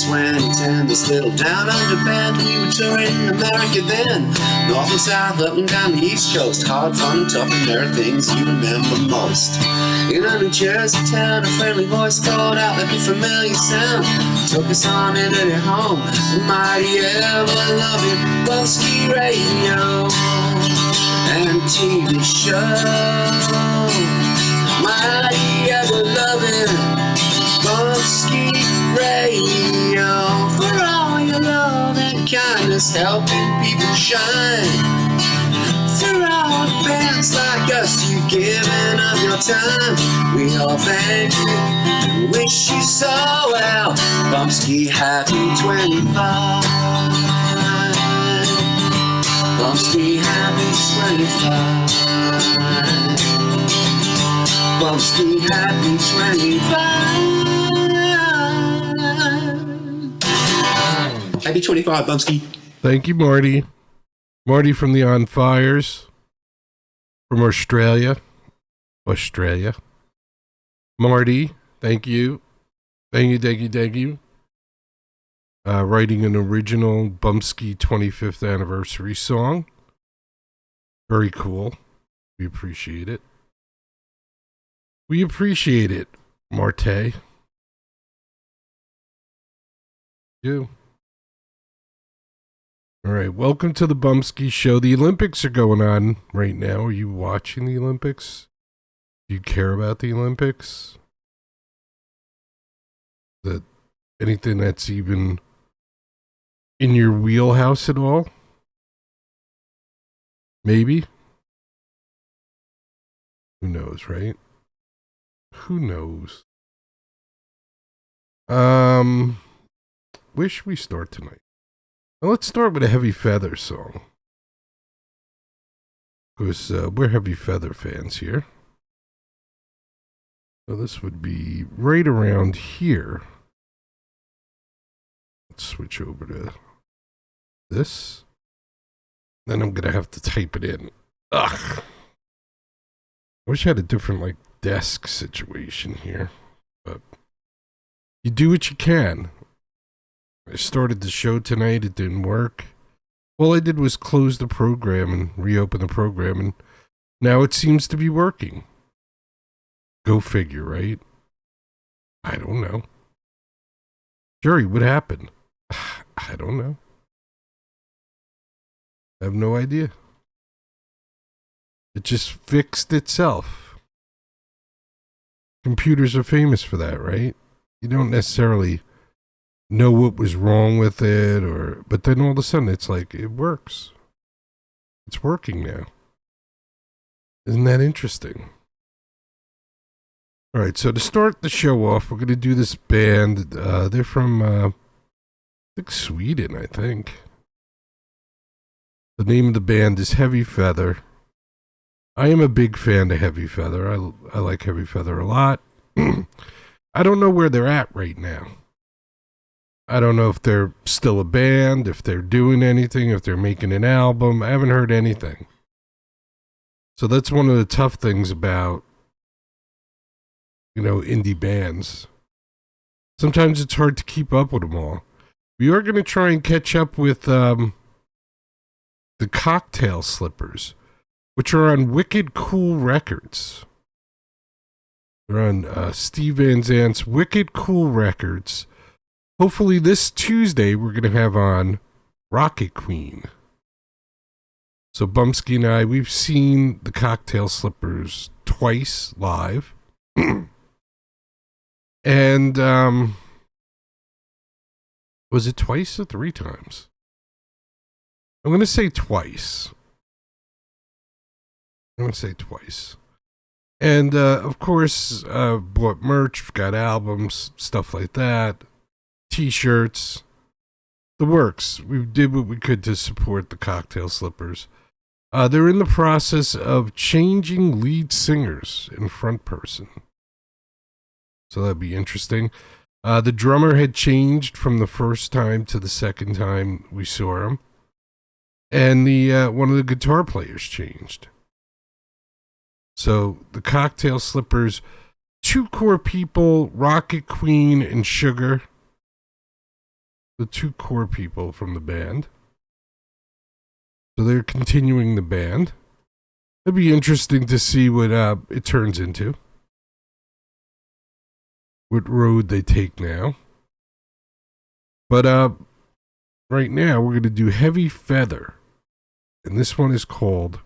2010. This little down under band, we were touring America then. North and south, up and down the east coast. Hard, fun, tough, and there are things you remember most. In a New Jersey town, a friendly voice called out like a familiar sound. Took us on into their home, the mighty ever-loving Bumpskey radio and TV show. Mighty ever-loving Bumpskey radio. For all your love and kindness, helping people shine. For all fans like us, you've given of your time. We all thank you and wish you so well. Bumpskey, happy 25. Bumpskey, happy 25. Bumpskey, happy 25. Happy 25, Bumpskey. Thank you, Marty. Marty from the On Fires from Australia. Marty, thank you. Thank you. Writing an original Bumpskey 25th anniversary song. Very cool. We appreciate it. Marte. You. All right, welcome to the Bumpskey Show. The Olympics are going on right now. Are you watching the Olympics? Do you care about the Olympics? That anything that's even in your wheelhouse at all? Maybe? Who knows, right? Who knows? Where should we start tonight? Well, let's start with a Heavy Feather song. Because we're Heavy Feather fans here. So this would be right around here. Let's switch over to this. Then I'm going to have to type it in. Ugh. I wish I had a different, desk situation here. But you do what you can. I started the show tonight. It didn't work. All I did was close the program and reopen the program, and now it seems to be working. Go figure, right? I don't know. Jerry, what happened? I don't know. I have no idea. It just fixed itself. Computers are famous for that, right? You don't necessarily know what was wrong with it, but then all of a sudden it's like, it works. It's working now. Isn't that interesting? All right, so to start the show off, we're going to do this band. They're from, I think, Sweden, I think. The name of the band is Heavy Feather. I am a big fan of Heavy Feather. I like Heavy Feather a lot. I don't know where they're at right now. I don't know if they're still a band, if they're doing anything, if they're making an album. I haven't heard anything. So that's one of the tough things about, indie bands. Sometimes it's hard to keep up with them all. We are going to try and catch up with the Cocktail Slippers, which are on Wicked Cool Records. They're on Steve Van Zant's Wicked Cool Records. Hopefully this Tuesday we're going to have on Rocket Queen. So Bumpskey and I, we've seen the Cocktail Slippers twice live. And was it twice or 3 times? I'm going to say twice. And, of course, bought merch, got albums, stuff like that, T-shirts, the works. We did what we could to support the Cocktail Slippers. They're in the process of changing lead singers in front person. So that'd be interesting. The drummer had changed from the first time to the second time we saw him. And the one of the guitar players changed. So the Cocktail Slippers, 2 core people, Rocket Queen and Sugar. the two core people from the band. So they're continuing the band. It'd be interesting to see what it turns into. What road they take now. But right now we're going to do Heavy Feather. And this one is called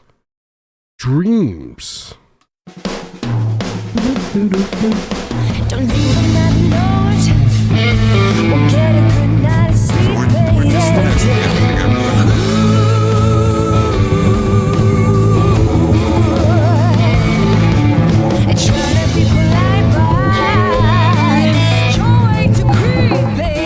Dreams. Don't leave another note. Won't get a good night of sleep, baby. Trying to be polite, but you're way too creepy.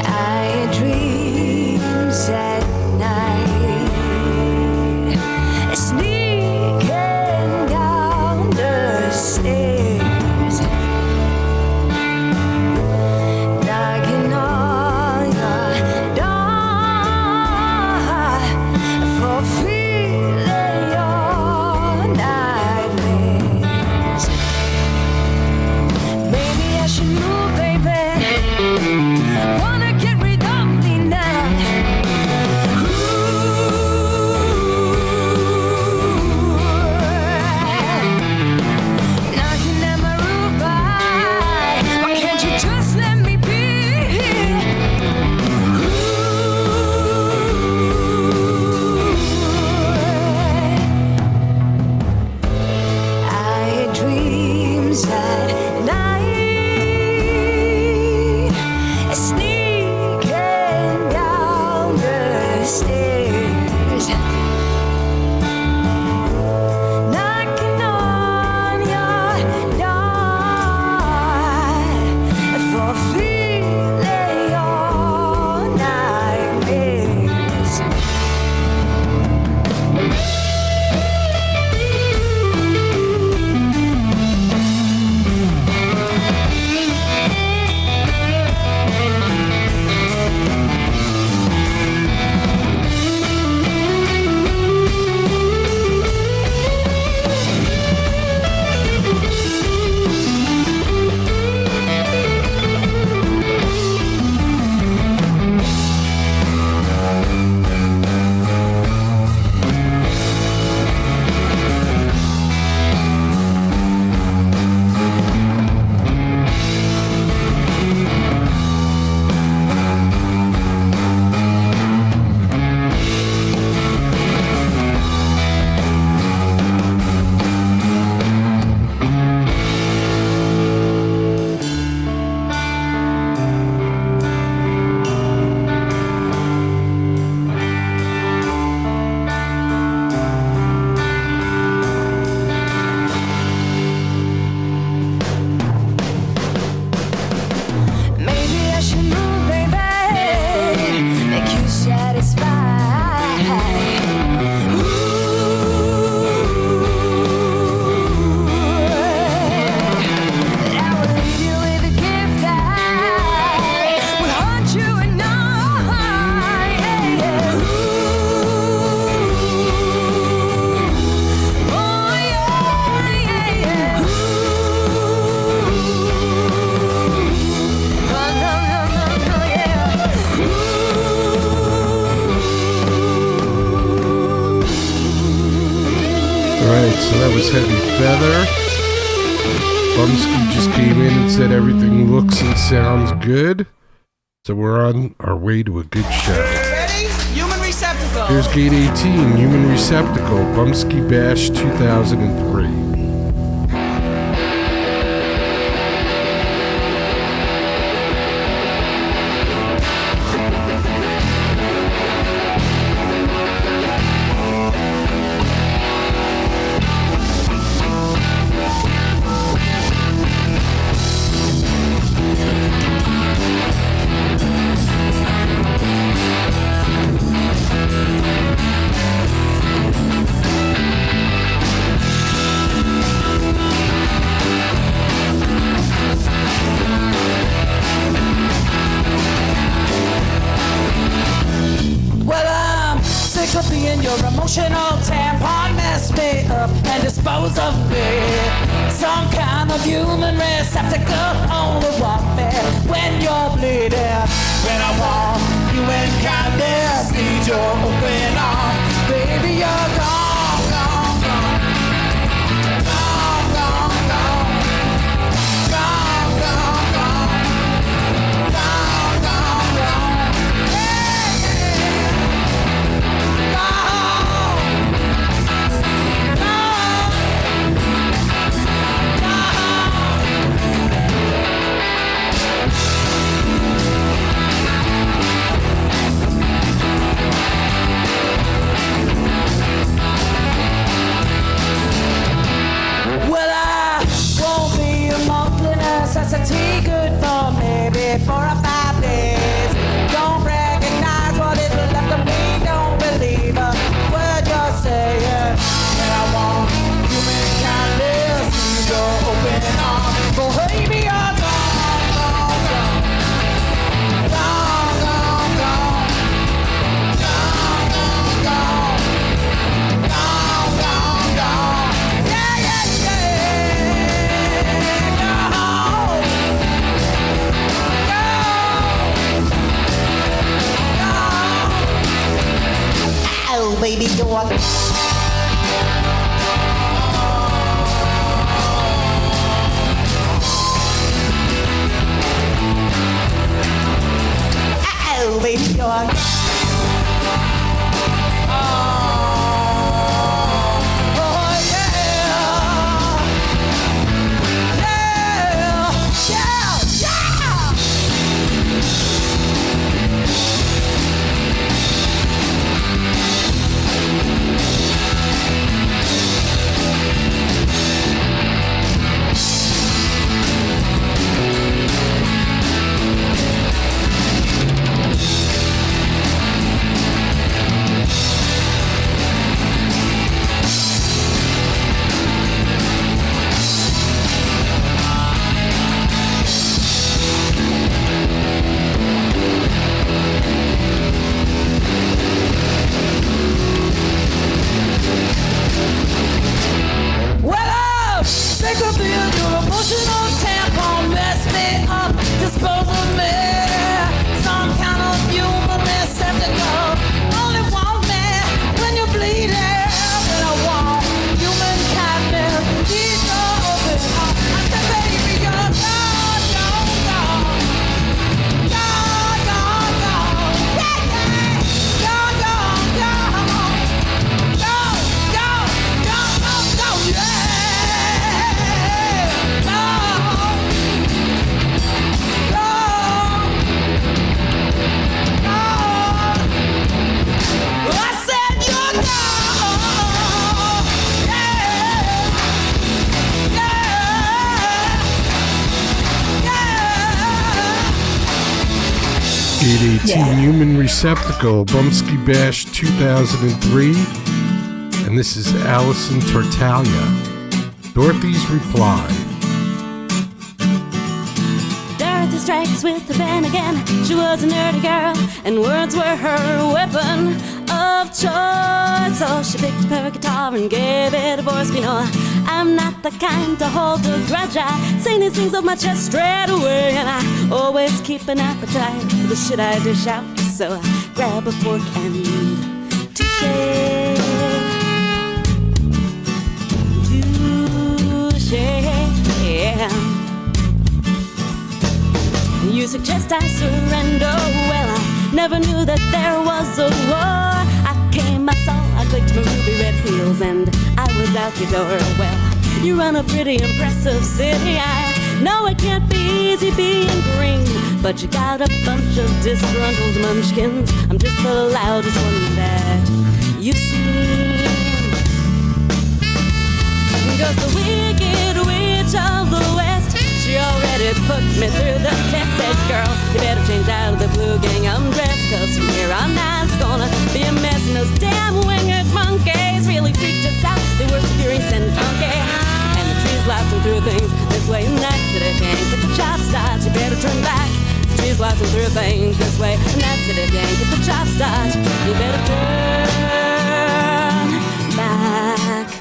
I dreams at night, sneaking down the stairs, knocking on your door, fulfilling your nightmares. Maybe I should move, baby. Wanna get rid of me now. Knocking at my roof, why can't you just let me be? I had dreams at night, sneaking down the stairs, knocking on your door, fulfilling your nightmares. Maybe I should move, baby, make you satisfied. That I will leave you with a gift that will haunt you at night. Oh yeah. Alright, so that was Heavy Feather. Bumpskey just came in and said everything looks and sounds good. So we're on our way to a good show. Ready? Human receptacle. Here's Gate 18, Human Receptacle, Bumpskey Bash 2003. Well, I'm sick of being your emotional tampon. Mess me up and display dispose of me. Some kind of human receptacle, only warfare when you're bleeding. When I want you in kindness, need your open arms. Baby, you're gone, gone, gone. Gone, gone, gone. Gone, gone, gone. Gone, gone, gone. Yeah, yeah. Gone. Well, I won't be a monthly necessity, good for maybe 4 or 5 days. Don't recognize what is left of me, don't believe a word you're saying. And I want human kindness, you go open arms. But baby, you're gone, gone, gone. Gone, gone, gone. Gone, gone, gone. Gone, gone, gone. Yeah, yeah, yeah. Gone. Gone. Oh, baby, you're oh, baby, you're Human Receptacle, Bumpskey Bash 2003, and this is Allison Tartaglia. Dorothy's Reply. Dorothy strikes with the pen again. She was a nerdy girl, and words were her weapon of choice. So she picked up her guitar and gave it a voice. You know, I'm not the kind to hold a grudge. I say these things off my chest straight away, and I always keep an appetite for the shit I dish out. So I grab a fork and touche. Yeah. You suggest I surrender. Well, I never knew that there was a war. I came, I saw, I clicked my ruby red heels, and I was out the door. Well, you run a pretty impressive city. I know it can't be easy being green, but you got a bunch of disgruntled munchkins. I'm just the loudest one that you've seen. 'Cause the wicked witch of the West, she already put me through the test. Said, girl, you better change out of the blue gingham dress, 'cause from here on out it's gonna be a mess. And those damn winged monkeys really freaked us out. They were furious and funky, and the trees blasting through things this way and that. So they can't get the chop start, you better turn back. The trees blasting through things this way and that. So they can't get the chop start, you better turn back.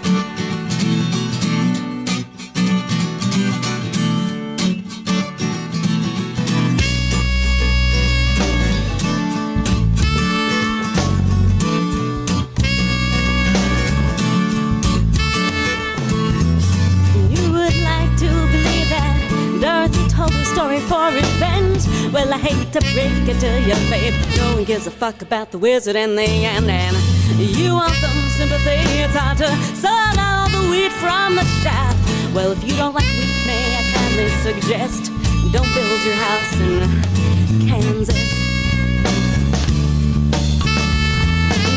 I hate to break it to you, babe. No one gives a fuck about the wizard in the end. And you want some sympathy, it's hard to sort out the wheat from the chaff. Well, if you don't like wheat, may I kindly suggest don't build your house in Kansas.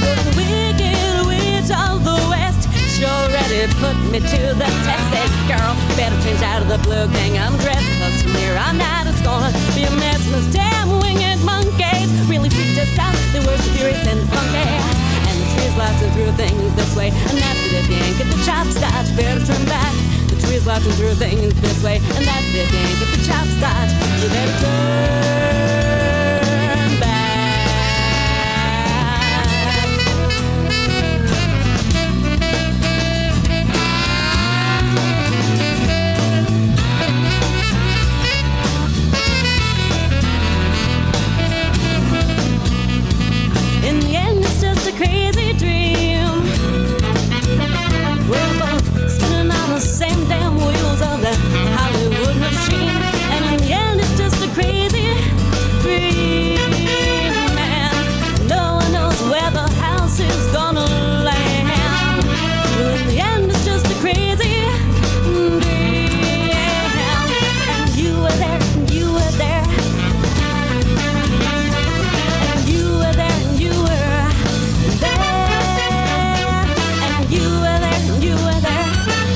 But the wicked witch of the West sure ready put me to the test. Said, girl, better change out of the blue gingham dress, 'cause from here on out it's gonna be a mess. Those damn winged monkeys really freaked us out. They were so furious and funky, and the trees lasting through things this way. And that's it, if you ain't get the chop start, you better turn back. The trees lasting through things this way. And that's it, if you ain't get the chop start, you better turn back. In the end, it's just a crazy dream. We're both spinning on the same damn wheels of the Hollywood machine. And in the end, it's just a crazy dream. And no one knows where the house is gonna land. Well, in the end, it's just a crazy dream. And you were there, and you were there. And you were there, and you were there. And you were there, and you were there.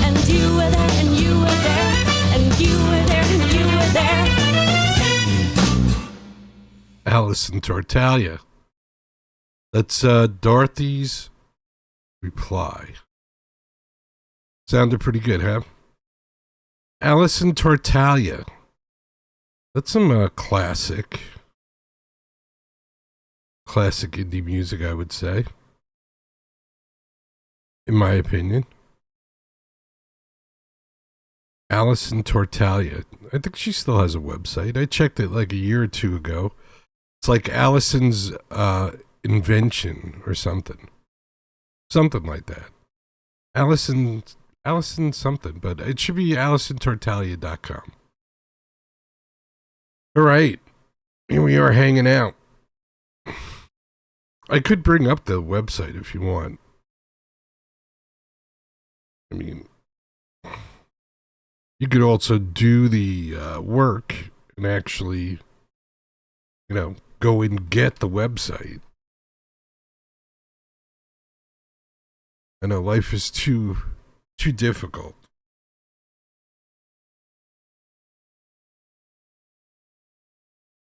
And you were there, and you were there. And you were there, and you were there. Allison Tortalia. That's Dorothy's Reply. Sounded pretty good, huh? Allison Tortalia. That's some classic indie music, I would say. In my opinion. Allison Tortalia. I think she still has a website. I checked it like a year or two ago. It's like Allison's invention or something. Something like that. Allison something, but it should be AllisonTortalia.com. All right. Here we are hanging out. I could bring up the website if you want. I mean, you could also do the work and actually, go and get the website. I know life is too difficult.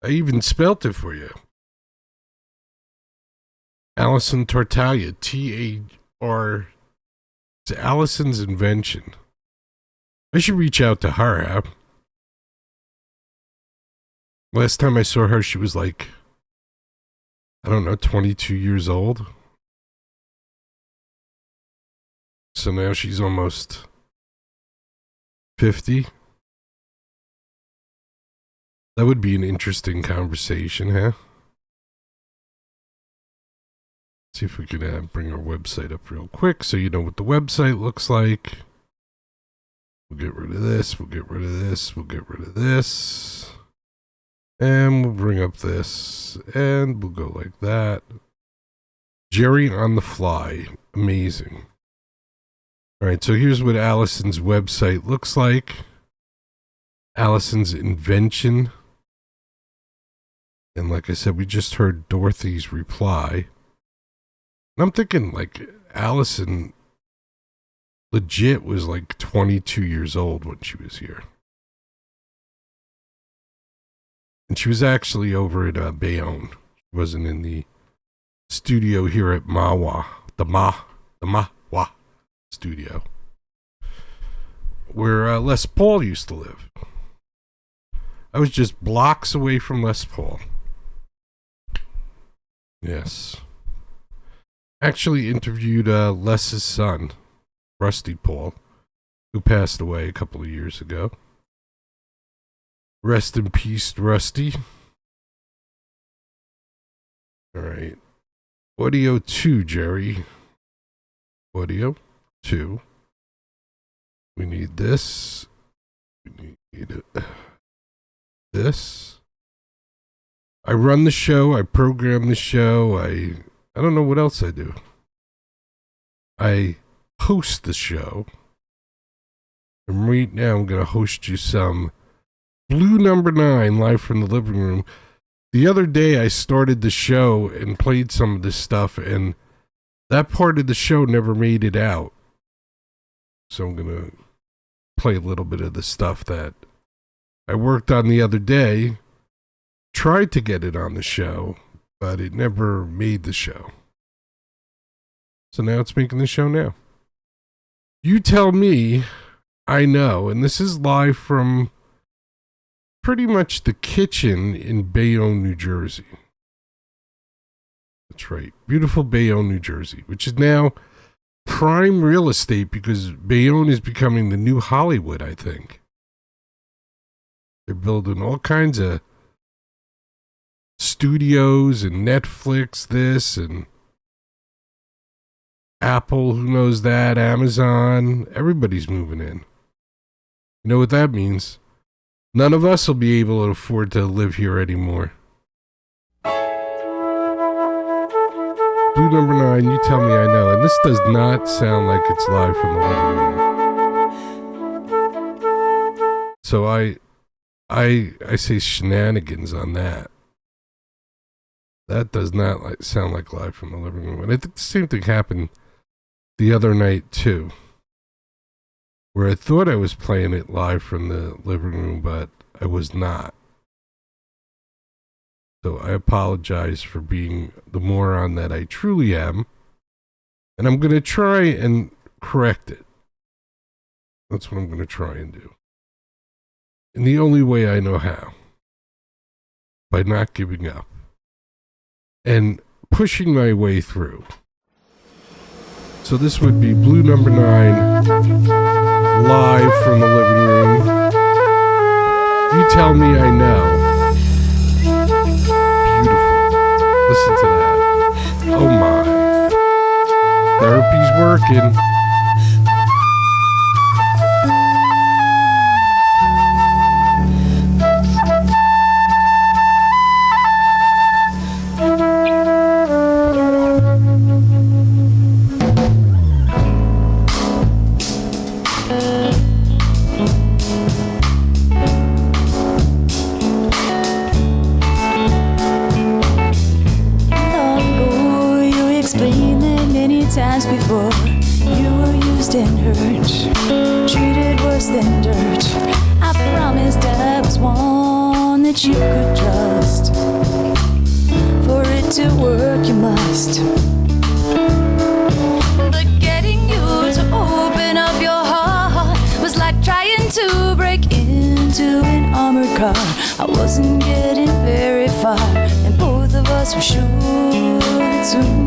I even spelt it for you. Allison Tortalia, T-A-R. It's Allison's invention. I should reach out to her, huh? Last time I saw her, she was like, I don't know, 22 years old. So now she's almost 50. That would be an interesting conversation, huh? See if we could bring our website up real quick so you know what the website looks like. We'll get rid of this, we'll get rid of this, we'll get rid of this. And we'll bring up this, and we'll go like that. Jerry on the fly. Amazing. Alright, so here's what Allison's website looks like. Allison's invention. And like I said, we just heard Dorothy's reply. And I'm thinking, like, Allison legit was like 22 years old when she was here. And she was actually over at Bayonne. She wasn't in the studio here at Mawa. The Mawa studio. Where Les Paul used to live. I was just blocks away from Les Paul. Yes. Actually interviewed Les's son, Rusty Paul, who passed away a couple of years ago. Rest in peace, Rusty. Alright. Audio 2, Jerry. Audio 2. We need this. We need this. I run the show. I program the show. I don't know what else I do. I host the show. And right now I'm going to host you some Blue Number 9 live from the living room. The other day I started the show and played some of this stuff, and that part of the show never made it out. So I'm going to play a little bit of the stuff that I worked on the other day. Tried to get it on the show, but it never made the show. So now it's making the show now. You tell me, I know, and this is live from pretty much the kitchen in Bayonne, New Jersey. That's right, beautiful Bayonne, New Jersey, which is now prime real estate because Bayonne is becoming the new Hollywood, I think. They're building all kinds of studios and Netflix this and Apple, who knows that, Amazon, everybody's moving in. You know what that means? None of us will be able to afford to live here anymore. Blue Number 9, you tell me I know. And this does not sound like it's live from the living room. So I say shenanigans on that. That does not sound like live from the living room. And I think the same thing happened the other night, too. Where I thought I was playing it live from the living room, but I was not. So I apologize for being the moron that I truly am. And I'm going to try and correct it. That's what I'm going to try and do. In the only way I know how. By not giving up. And pushing my way through. So this would be Blue Number 9, live from the living room. You tell me I know. Beautiful. Listen to that. Oh my. Therapy's working. Times before you were used and hurt, treated worse than dirt. I promised I was one that you could trust. For it to work you must. But getting you to open up your heart was like trying to break into an armored car. I wasn't getting very far, and both of us were sure that soon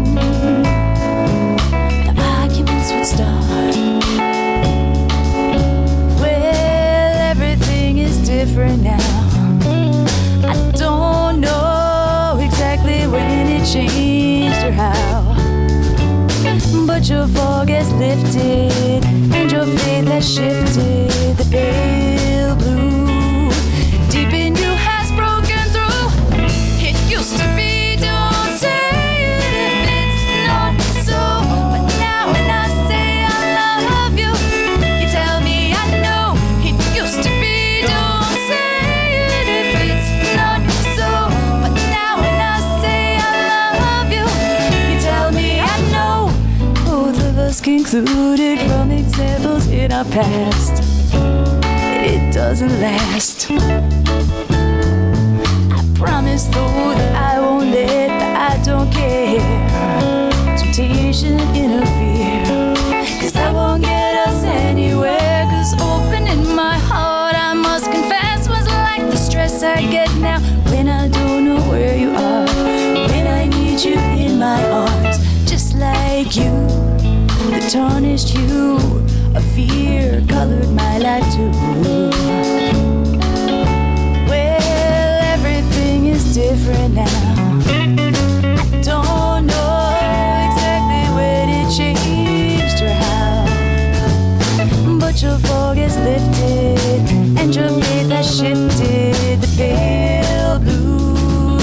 would start. Well, everything is different now. I don't know exactly when it changed or how, but your fog has lifted and your faith has shifted. The pale blue deep in you has broken through. It used to be, don't say it if it's not so. Concluded from examples in our past, it doesn't last. I promise though that I won't let the I don't care temptation interfere, 'cause that won't get us anywhere. 'Cause opening my heart, I must confess, was like the stress I get now when I don't know where you are, when I need you in my arms, just like you. The tarnished hue of fear colored my life too. Well, everything is different now. I don't know exactly when it changed or how, but your fog has lifted and your faith has shifted. The pale blue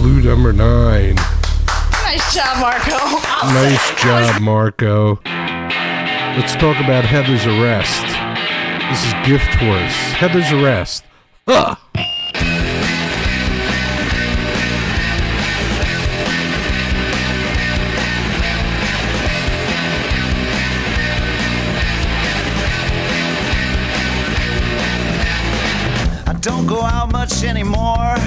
Blue number 9. Nice job, Marco. Nice job, Marco. Let's talk about Heather's arrest. This is Gift Horse. Heather's arrest. Huh. I don't go out much anymore.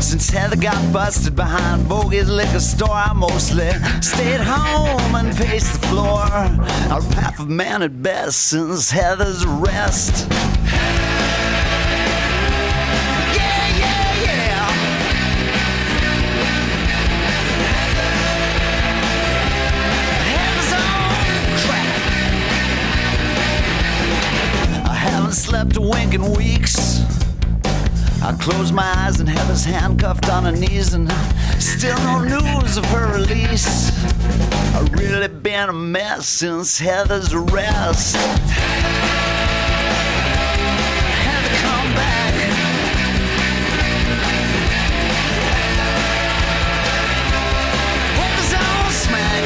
Since Heather got busted behind Bogey's liquor store, I mostly stay at home and pace the floor. A half a man at best since Heather's arrest. Yeah, yeah, yeah. Heather's on crack. I haven't slept a wink in weeks. I close my eyes and Heather's handcuffed on her knees, and still no news of her release. I've really been a mess since Heather's arrest. Heather, come back. Heather's on smack.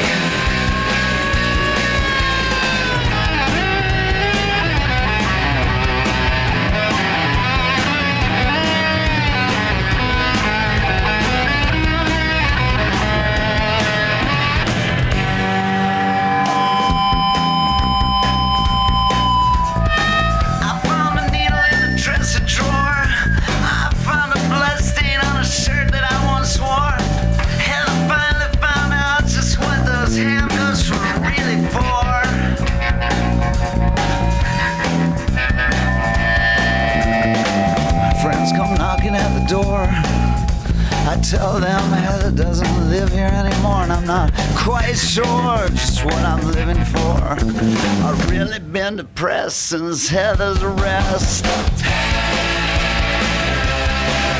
Door. I tell them Heather doesn't live here anymore, and I'm not quite sure just what I'm living for. I've really been depressed since Heather's arrest.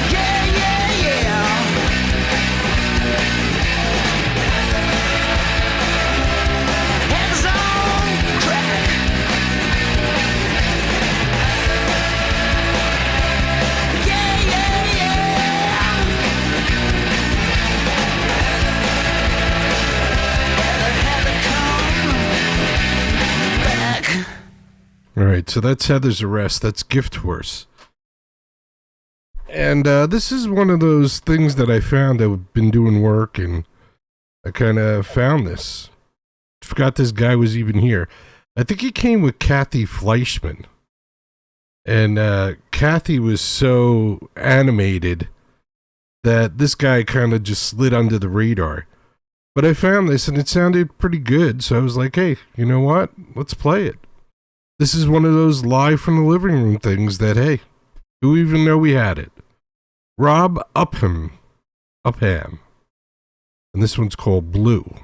Yeah, yeah, yeah. Heather's on crack. All right, so that's Heather's arrest. That's Gift Horse. And this is one of those things that I found. I've been doing work, and I kind of found this. Forgot this guy was even here. I think he came with Kathy Fleischman. And Kathy was so animated that this guy kind of just slid under the radar. But I found this, and it sounded pretty good, so I was like, hey, you know what? Let's play it. This is one of those live from the living room things that, hey, who even know we had it? Rob Upham. And this one's called Blue.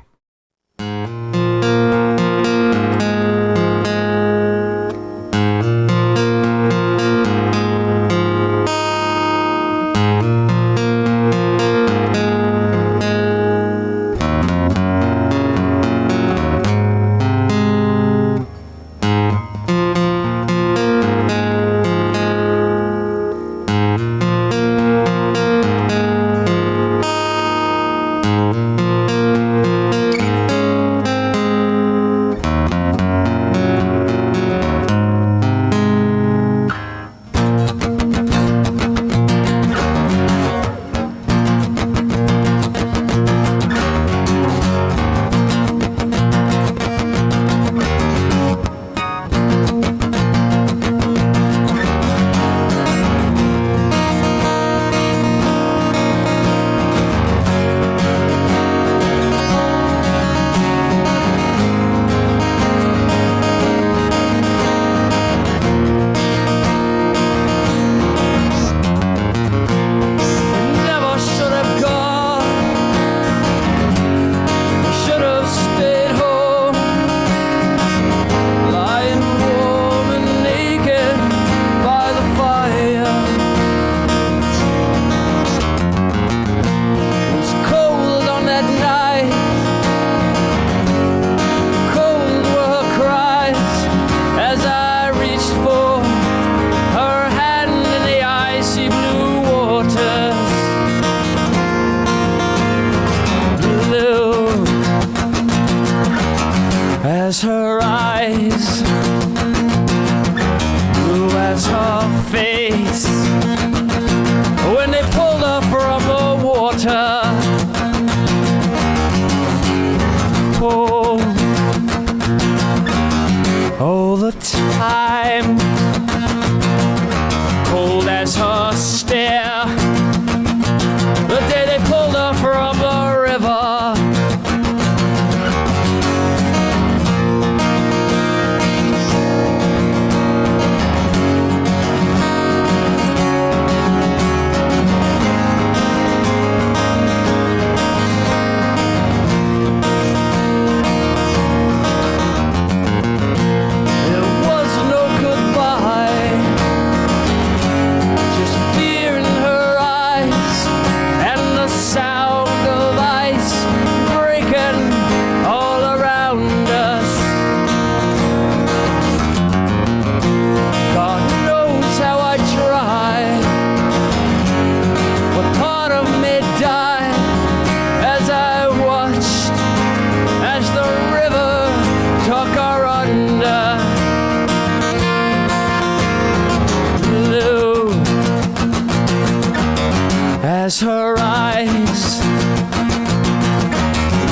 as her eyes,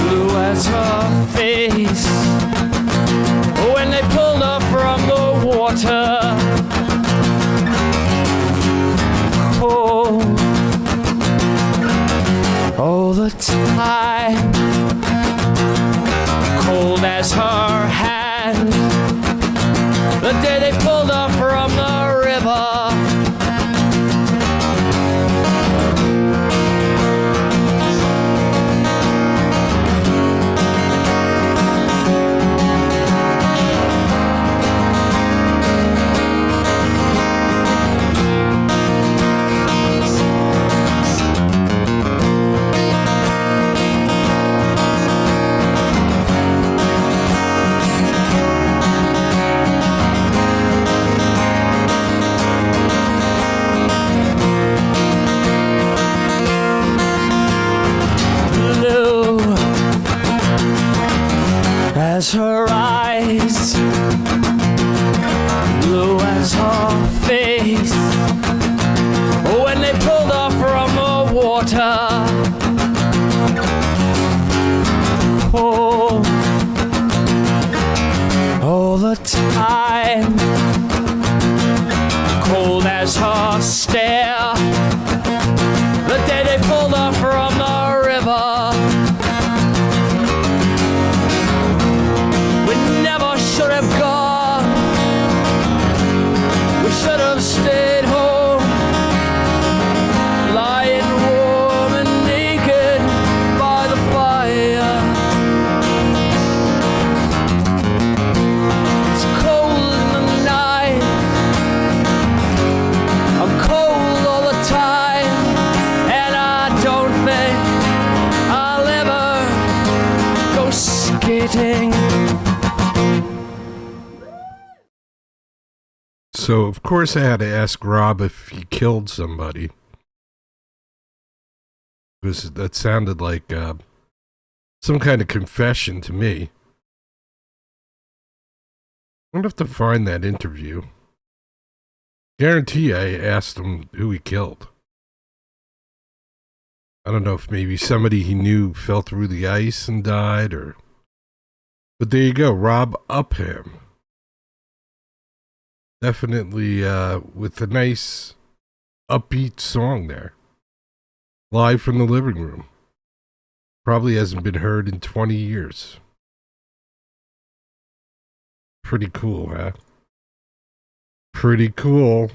blue as her face. When they pulled her from the water, cold all the time, cold as her hand. The day they pulled her from the river. As her eyes, blue as her face. When they pulled her from the water, oh, all the time, cold as her stare. The day they pulled her from the river. Should have gone. We should have stayed home, lying warm and naked by the fire. It's cold in the night. I'm cold all the time, and I don't think I'll ever go skating. So, of course, I had to ask Rob if he killed somebody. Because that sounded like some kind of confession to me. I'm going to have to find that interview. Guarantee I asked him who he killed. I don't know if maybe somebody he knew fell through the ice and died, or... But there you go, Rob Upham. Definitely with a nice upbeat song there. Live from the living room. Probably hasn't been heard in 20 years. Pretty cool, huh? Pretty cool.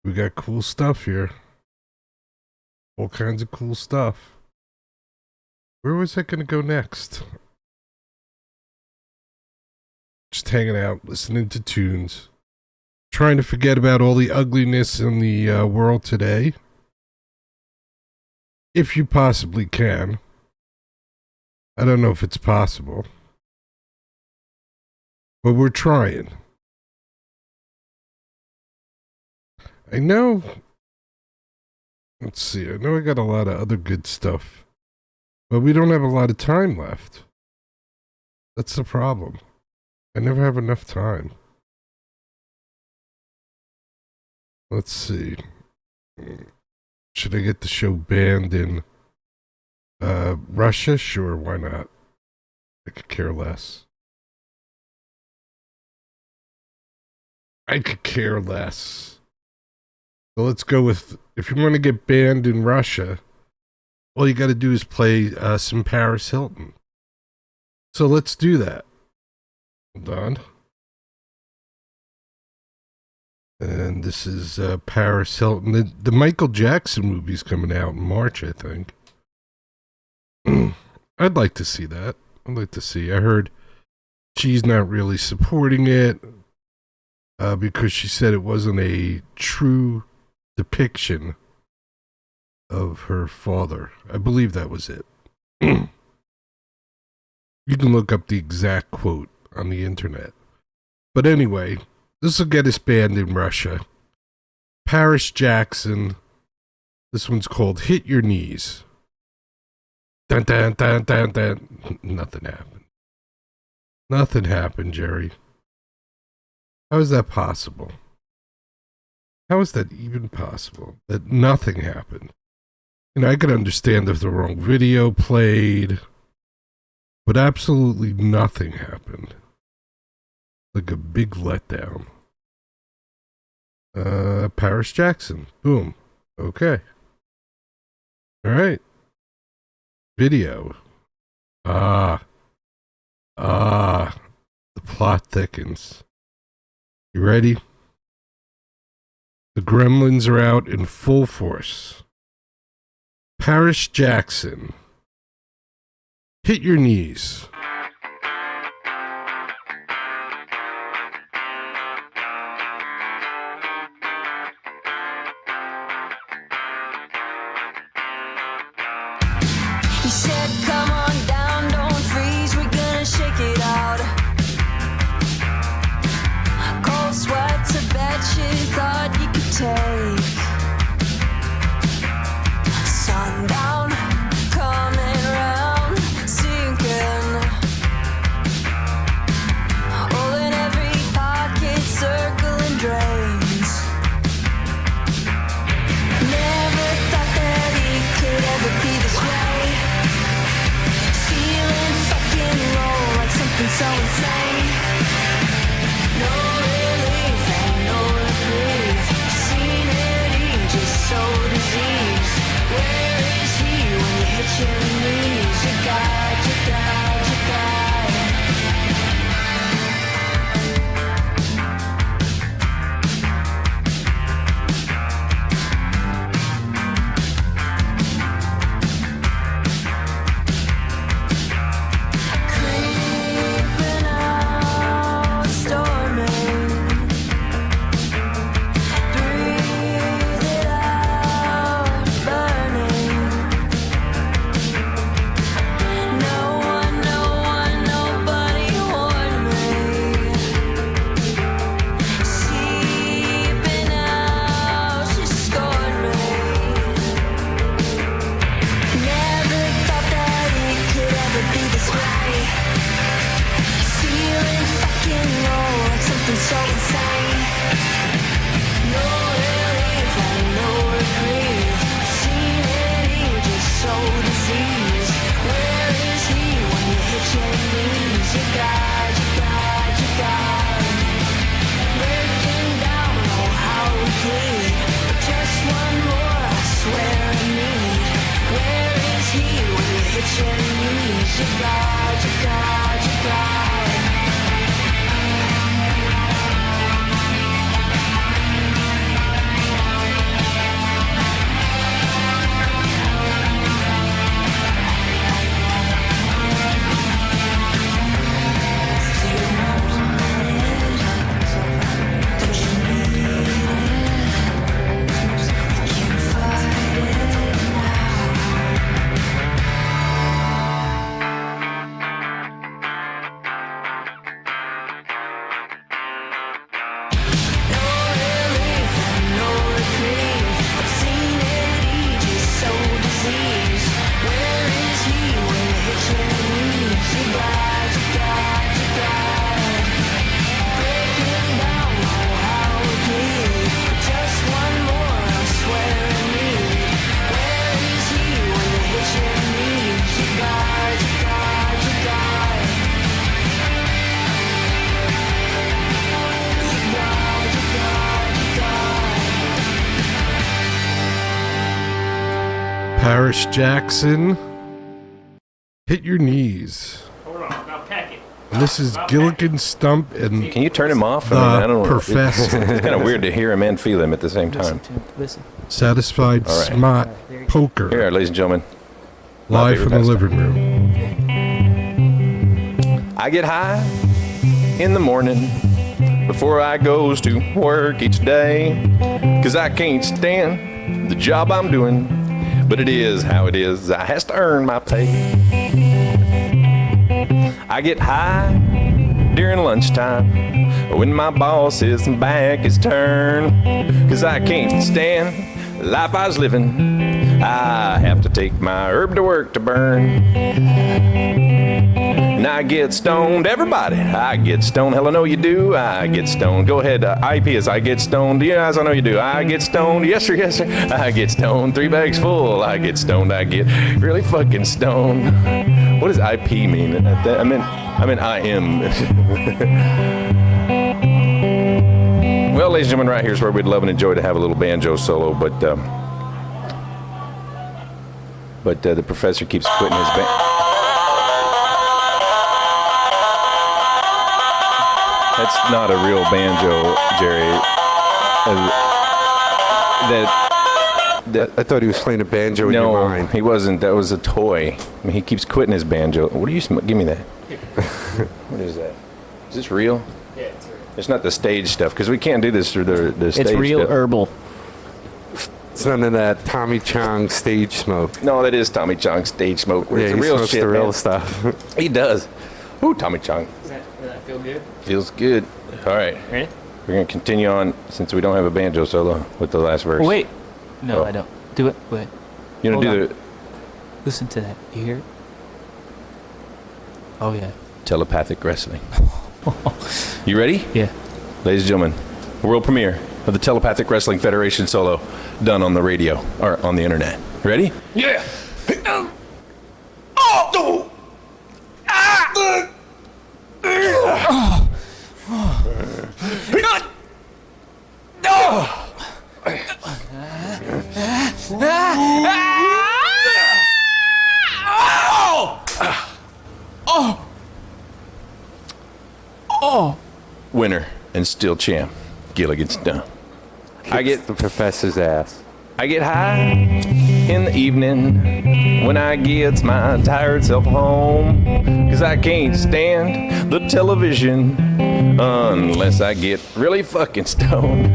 We got cool stuff here. All kinds of cool stuff. Where was I going to go next? Just hanging out, listening to tunes, trying to forget about all the ugliness in the world today. If you possibly can. I don't know if it's possible. But we're trying. I know. Let's see. I know I got a lot of other good stuff. But we don't have a lot of time left. That's the problem. I never have enough time. Let's see. Should I get the show banned in Russia? Sure, why not? I could care less. I could care less. So let's go with, if you want to get banned in Russia, all you got to do is play some Paris Hilton. So let's do that. Hold on. And this is Paris Hilton. The Michael Jackson movie's coming out in March, I think. I'd like to see that. I'd like to see. I heard she's not really supporting it because she said it wasn't a true depiction of her father. I believe that was it. You can look up the exact quote on the internet. But anyway, this will get us banned in Russia. Paris Jackson. This one's called Hit Your Knees. Dun, dun, dun, dun, dun. Nothing happened. Nothing happened, Jerry. How is that possible? How is that even possible? That nothing happened? You know, I could understand if the wrong video played, but absolutely nothing happened. Like a big letdown. Paris Jackson. Boom. Okay. All right. Video. The plot thickens. You ready? The gremlins are out in full force. Paris Jackson. Hit your knees. He said, come on down, don't freeze, we're gonna shake it out. Cold sweats, I bet you thought you could take. Sundown, coming round, sinking. All in every pocket, circling drains. Never thought that it could ever be this way. Feeling fucking low, like something so insane. No relief and no reprieve. Seen it, he just so diseased. Where is he when you hit your knees? You got, you got, you got. Creeping out, storming. Breathe it out, burning. No one, nobody warned me. Seeping out, she scorned me. Never thought that it could ever be this way. Feeling fucking low, like something so insane. No relief and no reprieve. Seen it, he just so diseased. Where is he when you hit your knees? You got, you got, you got. Breaking down, oh how we bleed. But just one more, I swear I need. Where is he when you hit your knees? You got, you got, you got. Paris Jackson. Hit your knees. Hold on, I'll pack it. And this is Gilligan Stump and Can you turn him off? the I don't know. Professor. It's kind of weird to hear him and feel him at the same time. Listen. Satisfied All right. Smart Poker. Here, ladies and gentlemen. my Live from the favorite living room. I get high in the morning before I goes to work each day, 'cause I can't stand the job I'm doing, but it is how it is. I has to earn my pay. I get high during lunchtime when my boss's back is turned, 'cause I can't stand the life I was living. I have to take my herb to work to burn. and I get stoned. Everybody, I get stoned. Hell, I know you do. I get stoned. Go ahead. IP is I get stoned. Yes, I know you do. I get stoned. Yes, sir. Yes, sir. I get stoned. 3 bags full. I get stoned. I get really fucking stoned. What does IP mean? I mean I am. Well, ladies and gentlemen, right here's where we'd love and enjoy to have a little banjo solo, but the professor keeps quitting his band. That's not a real banjo, Jerry. I thought he was playing a banjo in your mind. No, he wasn't. That was a toy. I mean, he keeps quitting his banjo. What are you? Give me that. What is that? Is this real? Yeah, it's real. It's not the stage stuff, because we can't do this through the stage It's real stuff. herbal. It's none of that Tommy Chong stage smoke. No, that is Tommy Chong stage smoke. Yeah, It's he real smokes shit, the real man. stuff. He does. Ooh, Tommy Chong. Does that feel good? Feels good. All right. Ready? We're going to continue on, since we don't have a banjo solo, with the last verse. Oh, wait. No, Oh. I don't. Do it. Wait. You want to Hold do the Listen to that. You hear it? Oh, yeah. telepathic wrestling? You ready? Yeah. Ladies and gentlemen, world premiere of the Telepathic Wrestling Federation solo done on the radio, or on the internet. Ready? Yeah! Winner and still champ, Gilligan's Dunn. I get the professor's ass. I get high in the evening when I get my tired self home, 'cause I can't stand the television unless I get really fucking stoned.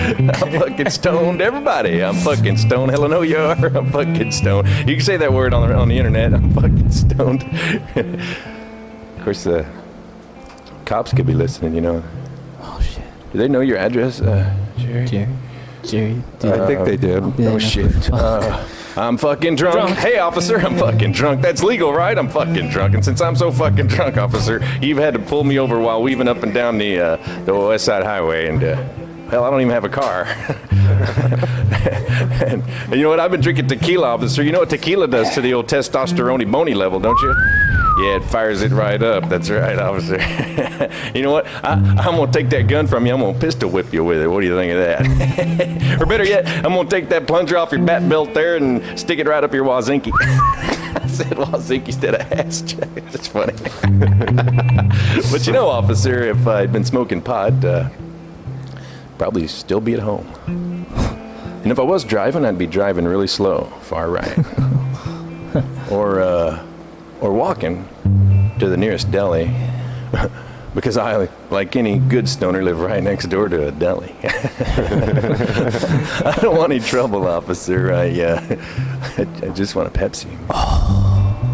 I'm fucking stoned, everybody. I'm fucking stoned. Hell, I know you are. I'm fucking stoned. You can say that word on the internet. I'm fucking stoned. Of course, the cops could be listening, you know. Oh, shit. Do they know your address, Jerry? Jerry. I think they do. Oh shit. I'm fucking drunk. Hey, officer, I'm fucking drunk. That's legal, right? I'm fucking drunk. And since I'm so fucking drunk, officer, you've had to pull me over while weaving up and down the West Side Highway. And, hell, I don't even have a car. and you know what? I've been drinking tequila, officer. You know what tequila does to the old testosterone bony level, don't you? Yeah, it fires it right up. That's right, officer. You know what? I'm going to take that gun from you. I'm going to pistol whip you with it. What do you think of that? Or better yet, I'm going to take that plunger off your bat belt there and stick it right up your wazinky. I said wazinky instead of ass check. That's funny. But you know, officer, if I'd been smoking pot, probably still be at home. And if I was driving, I'd be driving really slow, far right. Or walking to the nearest deli, because I, like any good stoner, live right next door to a deli. I don't want any trouble, officer. I just want a Pepsi.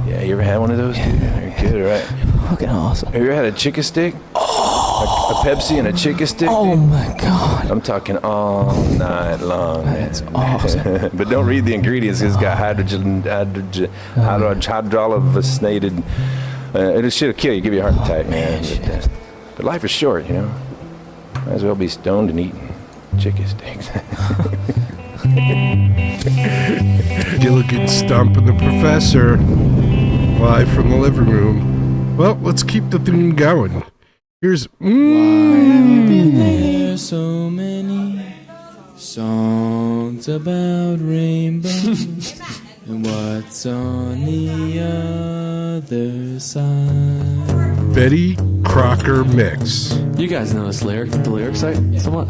Yeah, you ever had one of those, dude? They're good, right? Fucking awesome. Have you ever had a chicken stick? A Pepsi and a chicken stick? Oh, my God. I'm talking all night long. That's awesome. But don't read the ingredients. It's got hydrolyzed. It should kill you, give you a heart attack, man. But life is short, you know. Might as well be stoned and eating chicken sticks. Gilligan Stump and the Professor, live from the living room. Well, let's keep the theme going. Here's There's so many songs about rainbows and what's on the other side. Betty Crocker Mix. You guys know this lyric, the lyrics, right? Somewhat.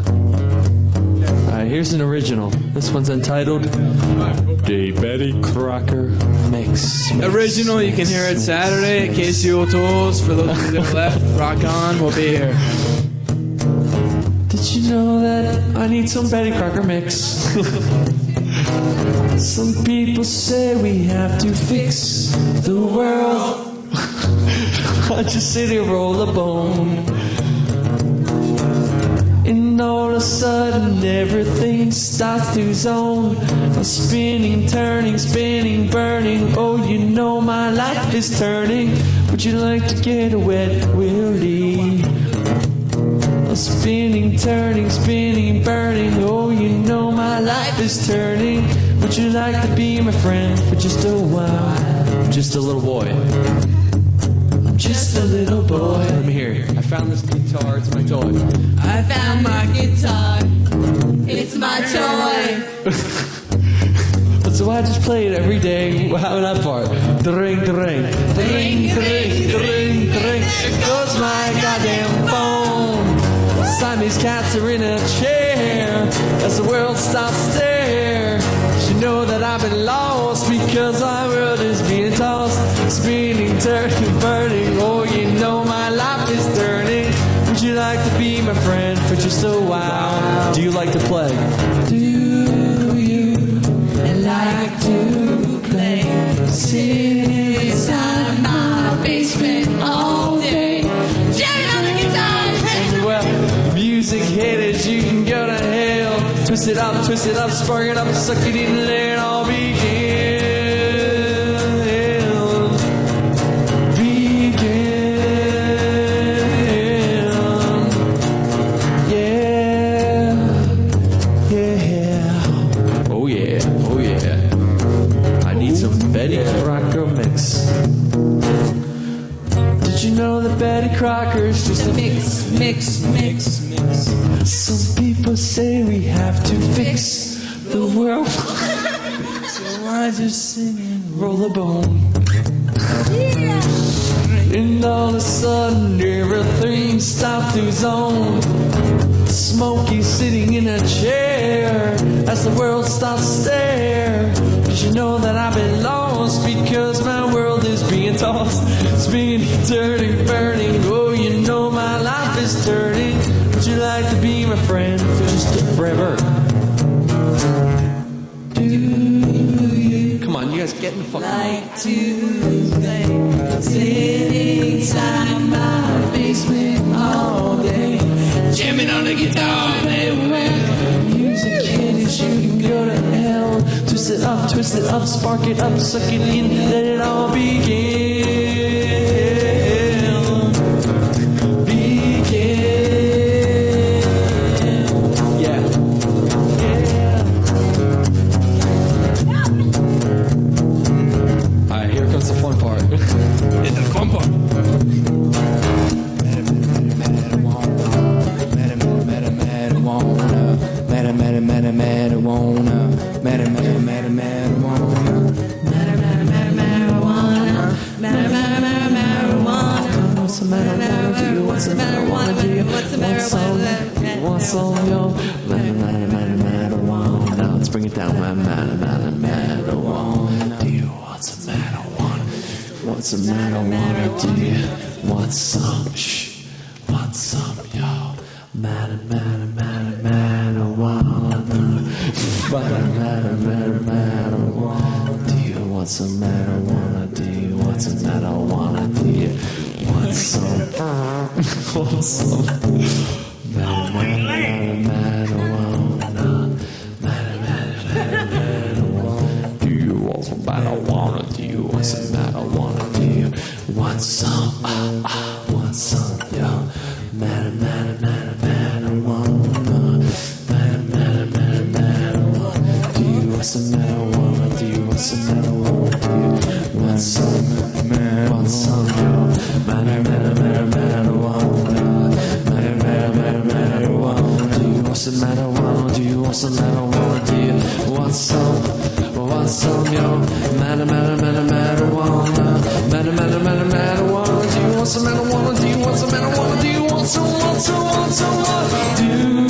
Alright, here's an original. This one's entitled The Betty Crocker Mix. Original, you can hear it Saturday at KC O'Toole's. For those of you that left, rock on, we'll be here. Did you know that I need some Betty Crocker mix? Some people say we have to fix the world. I just sit here, roll a bone. And all of a sudden everything starts to zone. Spinning, turning, spinning, burning. Oh, you know my life is turning. Would you like to get a wet willy? Spinning, turning, spinning, burning. Oh, you know my life is turning. Would you like to be my friend for just a while? I'm just a little boy. I'm just a little boy. Let me hear it. I found this guitar. It's my toy. I found my guitar. It's my toy. So I just play it every day. How that part? Dring, dring, dring, dring, dring, dring. It goes my goddamn phone. Siamese cats are in a chair as the world stops there. You know that I've been lost because my world is being tossed. Spinning, turning, burning. Oh, you know my life is turning. Would you like to be my friend for just a while? Do you like to play? Do you like to play? Sitting inside my basement all day. Jamming on the guitar. Well, music haters, you can go to hell. Twist it up, spark it up, suck it in, let it all begin. Betty Crocker's just a mix. Some people say we have to fix the world. So I just sing and roll a bone. And all of a sudden everything stopped to zone. Smokey sitting in a chair as the world stops to stare. Did you know that I've been lost because my world is being tossed? Spinning, turning, burning. Oh, you know my life is turning. Would you like to be my friend for just forever? Do you? Come on, you guys get in the fucking like to play? Sitting inside my basement all day. Jamming on the guitar, music kiddies, you can go to hell. Twist it up, spark it up, suck it in, let it all begin. Yeah. Alright, here comes the fun part. It's the fun part. What's the matter? Wanna do you want some yo? Marijuana. Let's bring it down. Marijuana. Do you what's the matter? What's the matter? Wanna do you want some? Shh. Want some yo? Marijuana. Do you want some marijuana? Do you want some marijuana? Do you want some? Want some? Marijuana. Do you want some marijuana? Do you want some marijuana? Do you want some? Want some? Yo, marijuana. Do you want some marijuana? Do you want some marijuana? Do you want some? Want some? Yo, marijuana. Do you want some marijuana? Do you want some marijuana? Do you want some? Want some? Yo, marijuana. Do you want some marijuana? Do you want some marijuana? Do you want some? Do you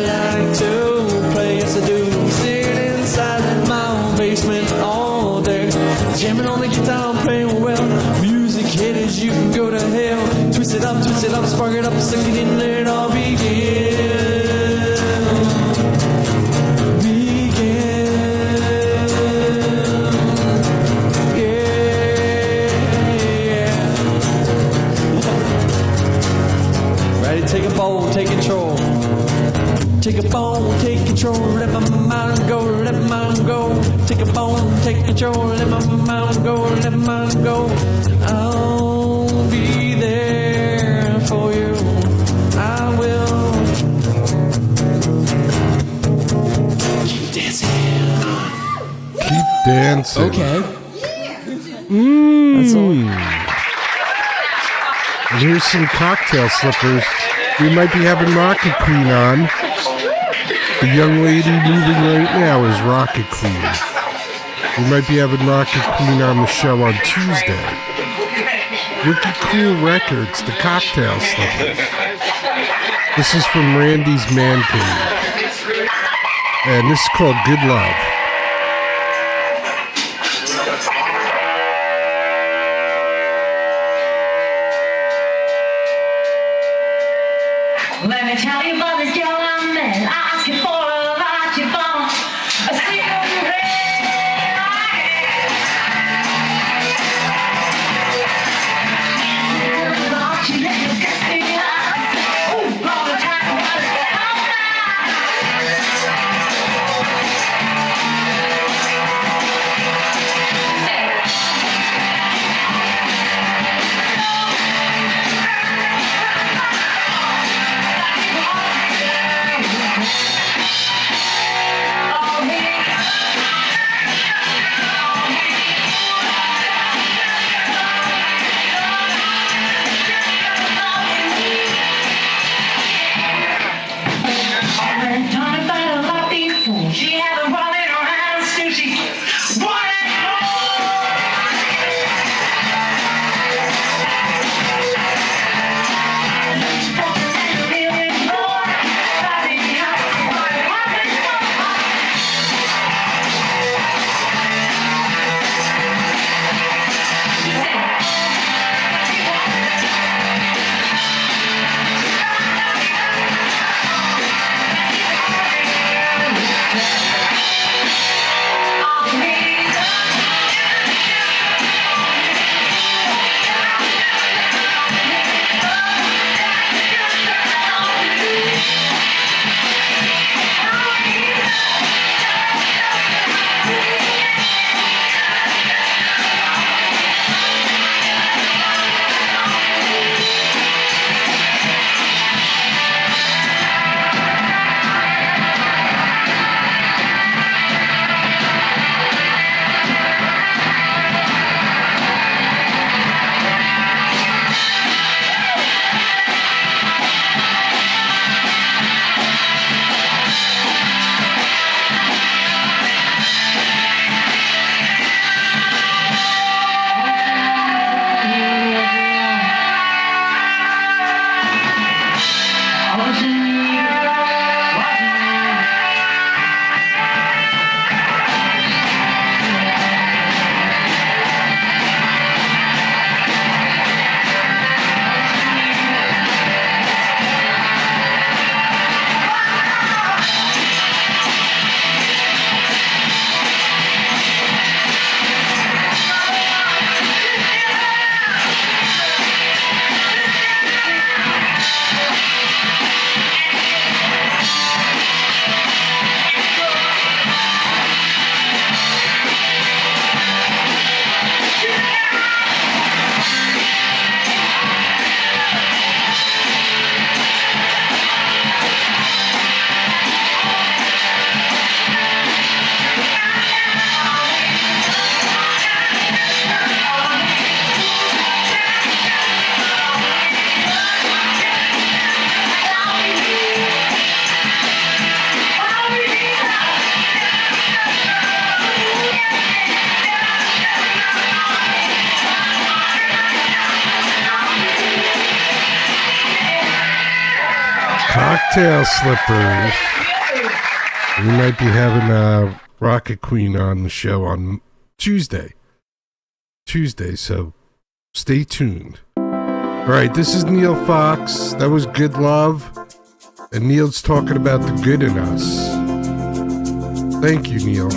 like to play? Yes, I do. Sitting inside my own basement all day, jamming on the guitar, playing well. Music haters, you can go to hell. Twist it up, spark it up, stick it in, let it all begin. Ready? Take a bowl, take control. control, let my mind go, let my mind go. Take a bone, take control, let my mind go, let my mind go. I'll be there for you. I will. Keep dancing. Keep dancing. Okay. That's all. And here's some cocktail slippers. We might be having Rocket Queen on. The young lady moving right now is Rocket Queen. We might be having Rocket Queen on the show on Tuesday. Wicked Cool Records, the cocktail slippers. This is from Randy's Man Cave. And this is called Good Love. Let me tell you about this girl I met. I asked you for a lot, you bought a cigarette. She let you get me out. Ooh, all the time was she had a run in her hands till she wanted Cocktail slippers. We might be having Rocket Queen on the show on Tuesday, so stay tuned. All right, this is Neil Fox. That was Good Love. And Neil's talking about the good in us. Thank you, Neil.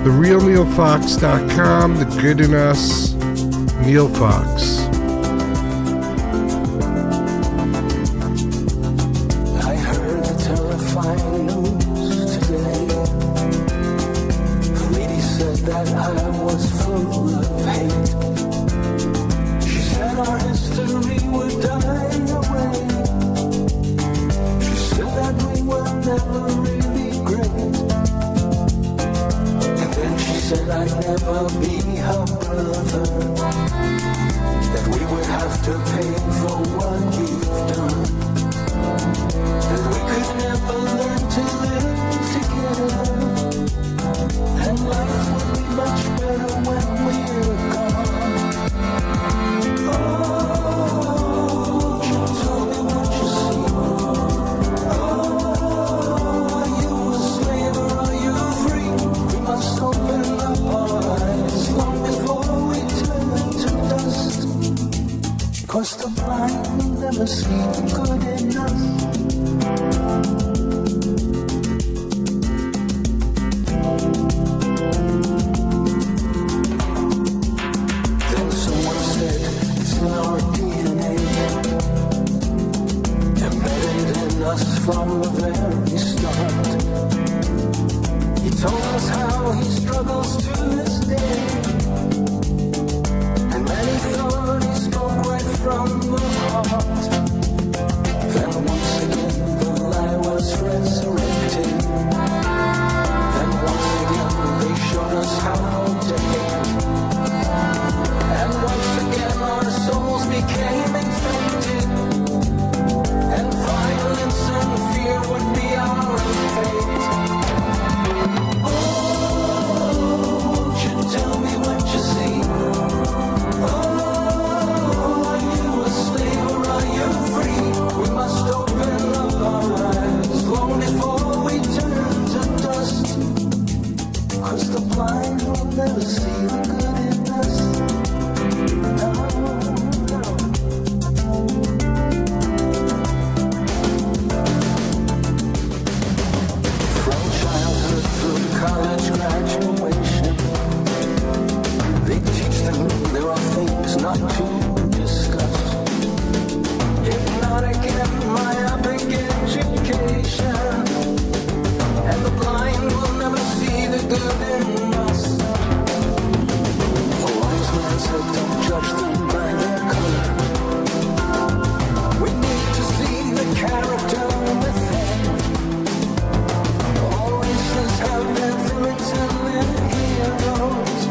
TheRealNeilFox.com, the good in us, Neil Fox. I heard the terrifying news. that I was full of hate. She said our history would die away. She said that we were never really great. And then she said I'd never be her brother, that we would have to pay for what we've done, that we could never learn to live together, and life would be much better when we're gone. Oh, won't you tell me what you see? Oh, are you a slave or are you free? We must open up our eyes long before we turn to dust, 'cause the blind will never see the good in us. Then someone said it's in our DNA, embedded in us from the very start. He told us how he struggles to this day, and many thought he spoke right from the heart. Then once again the lie was resurrected. Then once again they showed us how to hate. And once again our souls became infected, and violence and fear would be our fate. Oh, won't you tell me what you see? Oh, are you a slave or are you free? We must open up our eyes long before we turn to dust, 'cause the blind will never see the good in us. No, no. From childhood through college graduation, they teach them there are things not to discuss. Hypnotic and myopic education, and the blind will never see the good in us. A wise man said don't judge them by their color. We need to see the character within. All races have their villains and their heroes.